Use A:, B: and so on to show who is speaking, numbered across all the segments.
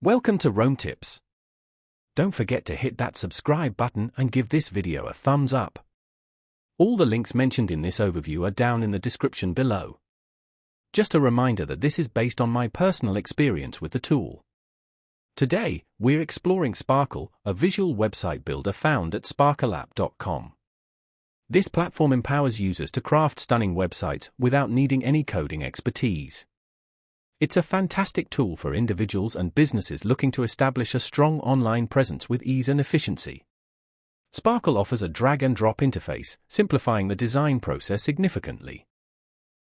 A: Welcome to Roam Tips. Don't forget to hit that subscribe button and give this video a thumbs up. All the links mentioned in this overview are down in the description below. Just a reminder that this is based on my personal experience with the tool. Today, we're exploring Sparkle, a visual website builder found at sparkleapp.com. This platform empowers users to craft stunning websites without needing any coding expertise. It's a fantastic tool for individuals and businesses looking to establish a strong online presence with ease and efficiency. Sparkle offers a drag-and-drop interface, simplifying the design process significantly.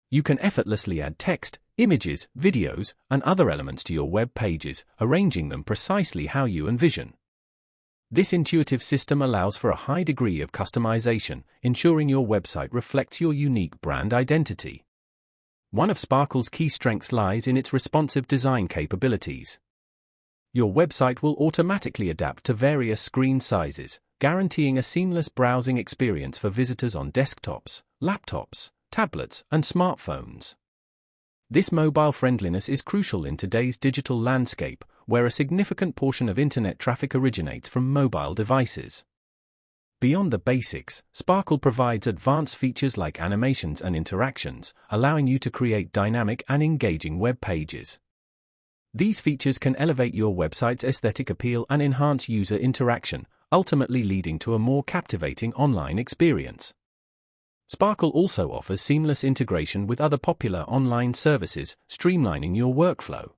A: You can effortlessly add text, images, videos, and other elements to your web pages, arranging them precisely how you envision. This intuitive system allows for a high degree of customization, ensuring your website reflects your unique brand identity. One of Sparkle's key strengths lies in its responsive design capabilities. Your website will automatically adapt to various screen sizes, guaranteeing a seamless browsing experience for visitors on desktops, laptops, tablets, and smartphones. This mobile friendliness is crucial in today's digital landscape, where a significant portion of internet traffic originates from mobile devices. Beyond the basics, Sparkle provides advanced features like animations and interactions, allowing you to create dynamic and engaging web pages. These features can elevate your website's aesthetic appeal and enhance user interaction, ultimately leading to a more captivating online experience. Sparkle also offers seamless integration with other popular online services, streamlining your workflow.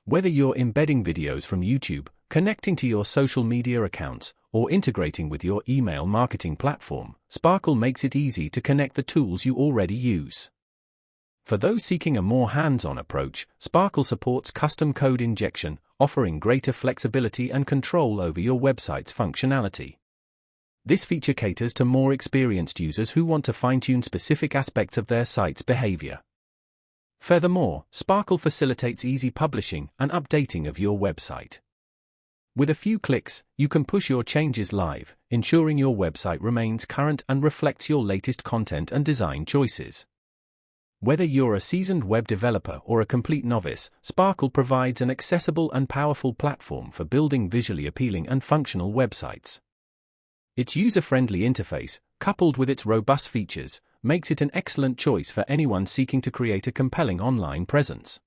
A: Whether you're embedding videos from YouTube, connecting to your social media accounts, or integrating with your email marketing platform, Sparkle makes it easy to connect the tools you already use. For those seeking a more hands-on approach, Sparkle supports custom code injection, offering greater flexibility and control over your website's functionality. This feature caters to more experienced users who want to fine-tune specific aspects of their site's behavior. Furthermore, Sparkle facilitates easy publishing and updating of your website. With a few clicks, you can push your changes live, ensuring your website remains current and reflects your latest content and design choices. Whether you're a seasoned web developer or a complete novice, Sparkle provides an accessible and powerful platform for building visually appealing and functional websites. Its user-friendly interface, coupled with its robust features, makes it an excellent choice for anyone seeking to create a compelling online presence.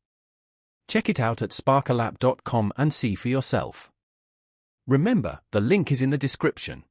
A: Check it out at sparkleapp.com and see for yourself. Remember, the link is in the description.